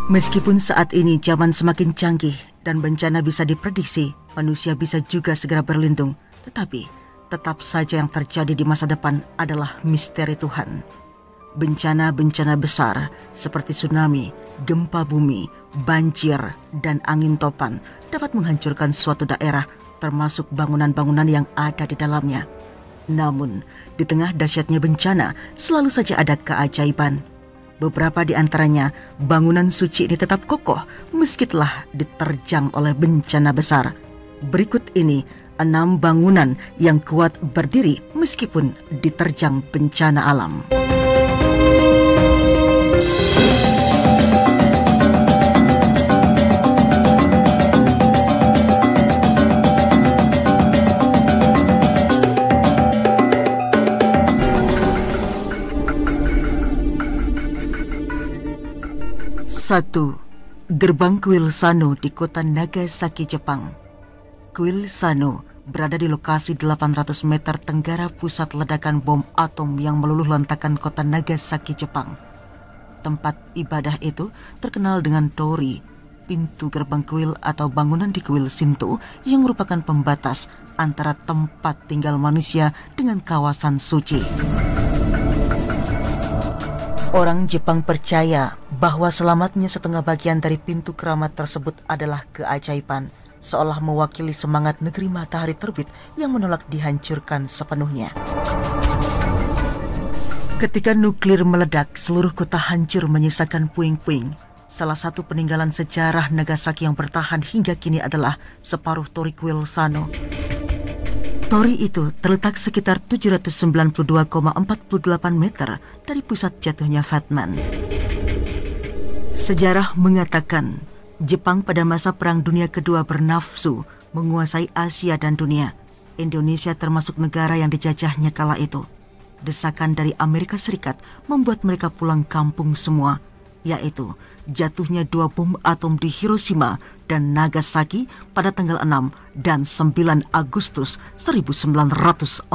Meskipun saat ini zaman semakin canggih dan bencana bisa diprediksi, manusia bisa juga segera berlindung, tetapi tetap saja yang terjadi di masa depan adalah misteri Tuhan. Bencana-bencana besar seperti tsunami, gempa bumi, banjir, dan angin topan dapat menghancurkan suatu daerah termasuk bangunan-bangunan yang ada di dalamnya. Namun, di tengah dahsyatnya bencana selalu saja ada keajaiban. Beberapa di antaranya, bangunan suci ini tetap kokoh meski telah diterjang oleh bencana besar. Berikut ini 6 bangunan yang kuat berdiri meskipun diterjang bencana alam. Satu, Gerbang Kuil Sano di kota Nagasaki, Jepang. Kuil Sano berada di lokasi 800 meter tenggara pusat ledakan bom atom yang meluluh lantakkan kota Nagasaki, Jepang. Tempat ibadah itu terkenal dengan Tori, pintu gerbang kuil atau bangunan di kuil Shinto yang merupakan pembatas antara tempat tinggal manusia dengan kawasan suci. Orang Jepang percaya bahwa selamatnya setengah bagian dari pintu keramat tersebut adalah keajaiban, seolah mewakili semangat negeri matahari terbit yang menolak dihancurkan sepenuhnya. Ketika nuklir meledak, seluruh kota hancur menyisakan puing-puing. Salah satu peninggalan sejarah Nagasaki yang bertahan hingga kini adalah separuh Tori Kuil Sano. Tori itu terletak sekitar 792,48 meter dari pusat jatuhnya Fatman. Sejarah mengatakan Jepang pada masa Perang Dunia Kedua bernafsu menguasai Asia dan dunia. Indonesia termasuk negara yang dijajahnya kala itu. Desakan dari Amerika Serikat membuat mereka pulang kampung semua, yaitu jatuhnya 2 bom atom di Hiroshima dan Nagasaki pada tanggal 6 dan 9 Agustus 1945.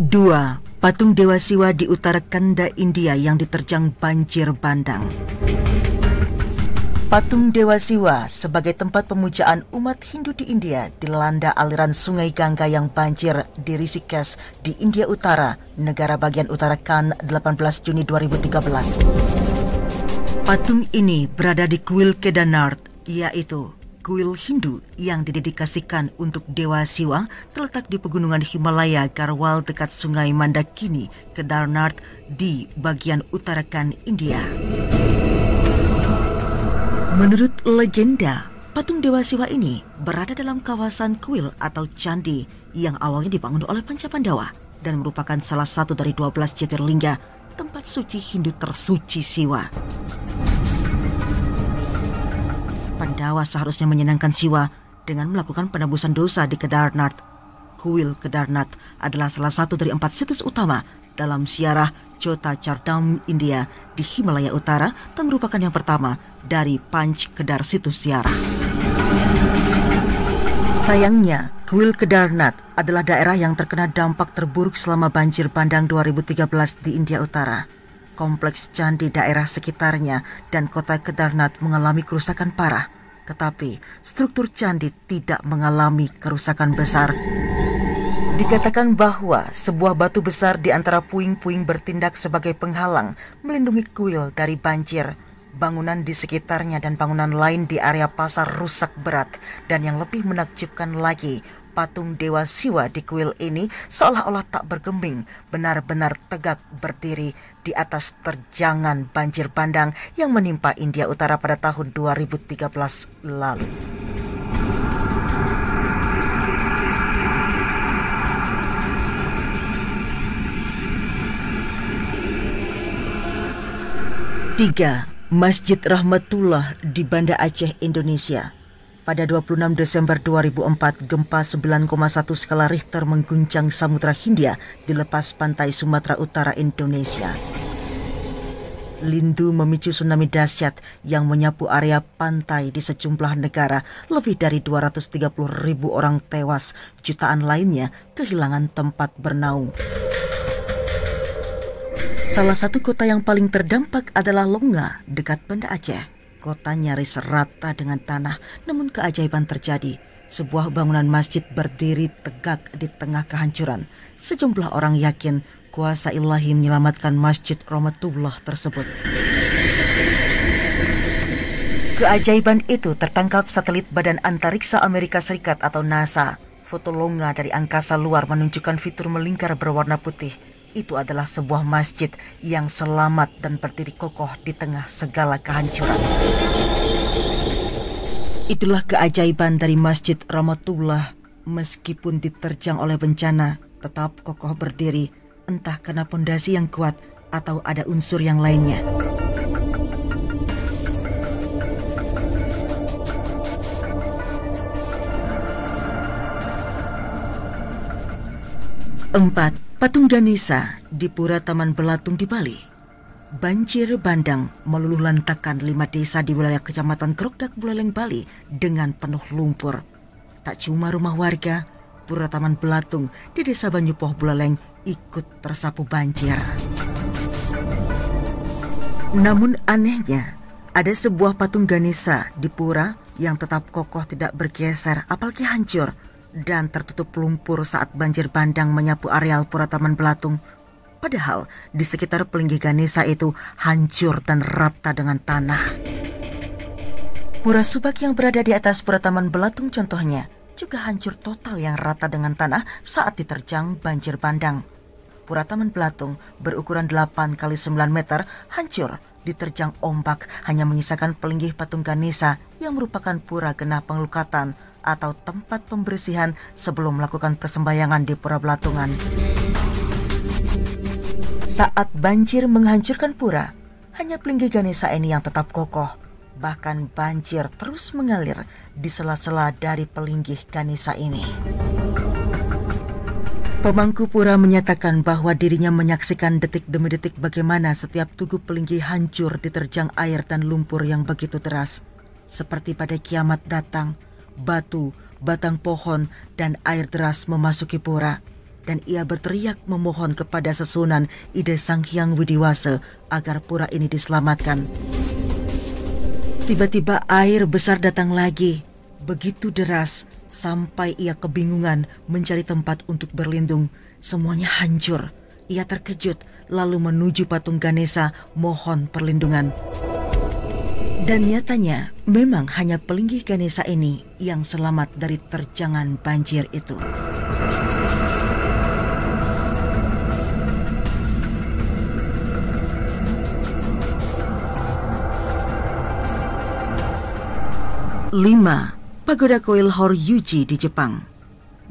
Dua, patung Dewa Siwa di utara Kanda, India yang diterjang banjir bandang. Patung Dewa Siwa sebagai tempat pemujaan umat Hindu di India dilanda aliran sungai Gangga yang banjir di Rishikesh di India Utara, negara bagian Uttarakhand 18 Juni 2013. Patung ini berada di kuil Kedarnath, yaitu kuil Hindu yang didedikasikan untuk Dewa Siwa, terletak di pegunungan Himalaya Garhwal dekat sungai Mandakini, Kedarnath di bagian Uttarakhand, India. Menurut legenda, patung Dewa Siwa ini berada dalam kawasan kuil atau candi yang awalnya dibangun oleh Panca Pandawa dan merupakan salah satu dari 12 Jyotirlinga, tempat suci Hindu tersuci Siwa. Pandawa seharusnya menyenangkan Siwa dengan melakukan penebusan dosa di Kedarnath. Kuil Kedarnath adalah salah satu dari 4 situs utama dalam ziarah Chota Chardam, India di Himalaya Utara dan merupakan yang pertama dari Panch Kedar situs ziarah. Sayangnya, kuil Kedarnath adalah daerah yang terkena dampak terburuk selama banjir bandang 2013 di India Utara. Kompleks candi daerah sekitarnya dan kota Kedarnath mengalami kerusakan parah, tetapi struktur candi tidak mengalami kerusakan besar. Dikatakan bahwa sebuah batu besar di antara puing-puing bertindak sebagai penghalang melindungi kuil dari banjir. Bangunan di sekitarnya dan bangunan lain di area pasar rusak berat, dan yang lebih menakjubkan lagi, patung Dewa Siwa di kuil ini seolah-olah tak bergeming, benar-benar tegak berdiri di atas terjangan banjir bandang yang menimpa India Utara pada tahun 2013 lalu. Tiga, Masjid Rahmatullah di Banda Aceh, Indonesia. Pada 26 Desember 2004, gempa 9,1 skala Richter mengguncang Samudra Hindia di lepas pantai Sumatera Utara, Indonesia. Lindu memicu tsunami dahsyat yang menyapu area pantai di sejumlah negara. Lebih dari 230.000 orang tewas, jutaan lainnya kehilangan tempat bernaung. Salah satu kota yang paling terdampak adalah Longa, dekat Banda Aceh. Kota nyaris rata dengan tanah, namun keajaiban terjadi. Sebuah bangunan masjid berdiri tegak di tengah kehancuran. Sejumlah orang yakin kuasa ilahi menyelamatkan Masjid Rahmatullah tersebut. Keajaiban itu tertangkap satelit Badan Antariksa Amerika Serikat atau NASA. Foto Longa dari angkasa luar menunjukkan fitur melingkar berwarna putih. Itu adalah sebuah masjid yang selamat dan berdiri kokoh di tengah segala kehancuran. Itulah keajaiban dari Masjid Rahmatullah. Meskipun diterjang oleh bencana, tetap kokoh berdiri. Entah karena pondasi yang kuat atau ada unsur yang lainnya. Empat, Patung Ganesha di Pura Taman Belatung di Bali. Banjir bandang meluluh lantakan 5 desa di wilayah Kecamatan Krokdak, Buleleng, Bali dengan penuh lumpur. Tak cuma rumah warga, Pura Taman Belatung di Desa Banyupoh, Buleleng ikut tersapu banjir. Namun anehnya, ada sebuah patung Ganesha di pura yang tetap kokoh tidak bergeser apalagi hancur dan tertutup lumpur saat banjir bandang menyapu areal Pura Taman Belatung. Padahal di sekitar pelinggih Ganesha itu hancur dan rata dengan tanah. Pura Subak yang berada di atas Pura Taman Belatung contohnya juga hancur total yang rata dengan tanah saat diterjang banjir bandang. Pura Taman Belatung berukuran 8 x 9 meter hancur diterjang ombak, hanya menyisakan pelinggih patung Ganesha yang merupakan pura genah pengelukatan atau tempat pembersihan sebelum melakukan persembahyangan di Pura Belatungan. Saat banjir menghancurkan pura, hanya pelinggih Ganesha ini yang tetap kokoh. Bahkan banjir terus mengalir di sela-sela dari pelinggih Ganesha ini. Pemangku pura menyatakan bahwa dirinya menyaksikan detik demi detik bagaimana setiap tugu pelinggih hancur diterjang air dan lumpur yang begitu deras. Seperti pada kiamat datang, batu, batang pohon, dan air deras memasuki pura. Dan ia berteriak memohon kepada Sesunan Ide Sang Hyang Widiwasa agar pura ini diselamatkan. Tiba-tiba air besar datang lagi, begitu deras, sampai ia kebingungan mencari tempat untuk berlindung. Semuanya hancur. Ia terkejut lalu menuju patung Ganesha mohon perlindungan. Dan nyatanya memang hanya pelinggih Ganesha ini yang selamat dari terjangan banjir itu. Lima, Pagoda Koil Horyuji di Jepang.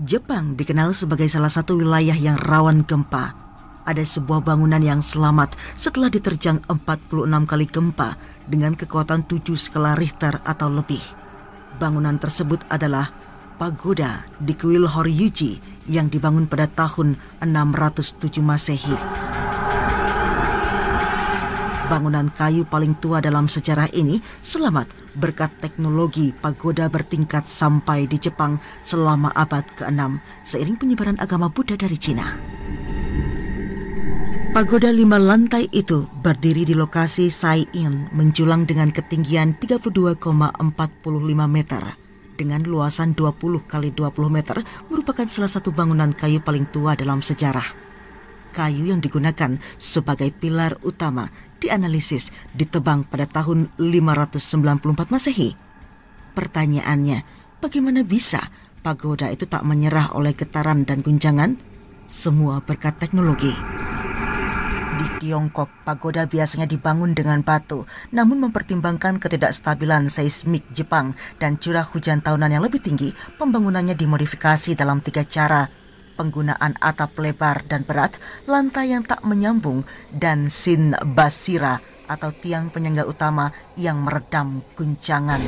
Jepang dikenal sebagai salah satu wilayah yang rawan gempa. Ada sebuah bangunan yang selamat setelah diterjang 46 kali gempa dengan kekuatan 7 skala Richter atau lebih. Bangunan tersebut adalah Pagoda di Kuil Horyuji yang dibangun pada tahun 607 Masehi. Bangunan kayu paling tua dalam sejarah ini selamat berkat teknologi pagoda bertingkat sampai di Jepang selama abad ke-6 seiring penyebaran agama Buddha dari Cina. Pagoda 5 lantai itu berdiri di lokasi Sai-in menjulang dengan ketinggian 32,45 meter. Dengan luasan 20 x 20 meter merupakan salah satu bangunan kayu paling tua dalam sejarah. Kayu yang digunakan sebagai pilar utama dianalisis ditebang pada tahun 594 Masehi. Pertanyaannya, bagaimana bisa pagoda itu tak menyerah oleh getaran dan guncangan? Semua berkat teknologi. Di Tiongkok, pagoda biasanya dibangun dengan batu, namun mempertimbangkan ketidakstabilan seismik Jepang dan curah hujan tahunan yang lebih tinggi, pembangunannya dimodifikasi dalam 3 cara. Penggunaan atap lebar dan berat, lantai yang tak menyambung, dan sin basira atau tiang penyangga utama yang meredam guncangan.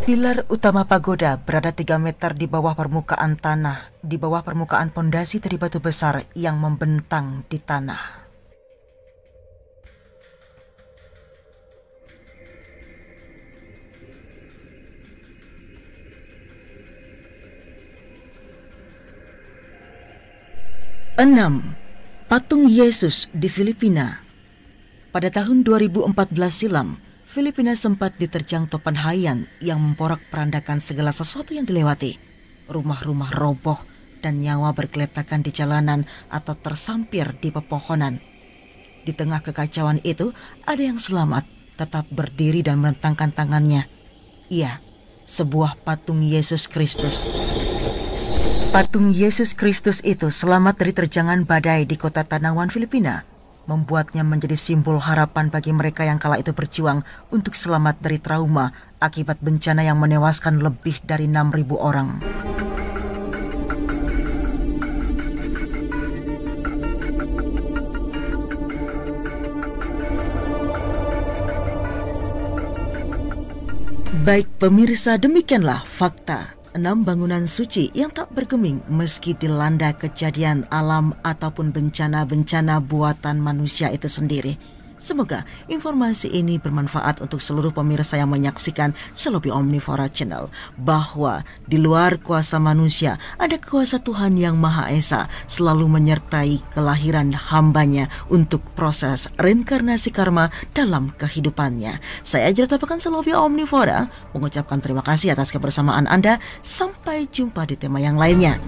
Pilar utama pagoda berada 3 meter di bawah permukaan tanah, di bawah permukaan pondasi dari batu besar yang membentang di tanah. 6. Patung Yesus di Filipina. Pada tahun 2014 silam, Filipina sempat diterjang topan Haiyan yang memporak-perandakan segala sesuatu yang dilewati. Rumah-rumah roboh dan nyawa bergeletakan di jalanan atau tersampir di pepohonan. Di tengah kekacauan itu, ada yang selamat, tetap berdiri dan merentangkan tangannya. Iya, sebuah patung Yesus Kristus. Patung Yesus Kristus itu selamat dari terjangan badai di kota Tanawan, Filipina, membuatnya menjadi simbol harapan bagi mereka yang kala itu berjuang untuk selamat dari trauma akibat bencana yang menewaskan lebih dari 6.000 orang. Baik pemirsa, demikianlah fakta 6 bangunan suci yang tak bergeming meski dilanda kejadian alam ataupun bencana-bencana buatan manusia itu sendiri. Semoga informasi ini bermanfaat untuk seluruh pemirsa yang menyaksikan Selobio Omnivora Channel, bahwa di luar kuasa manusia ada kuasa Tuhan yang Maha Esa selalu menyertai kelahiran hambanya untuk proses reinkarnasi karma dalam kehidupannya. Saya Ajrata Pekan Selobio Omnivora mengucapkan terima kasih atas kebersamaan Anda. Sampai jumpa di tema yang lainnya.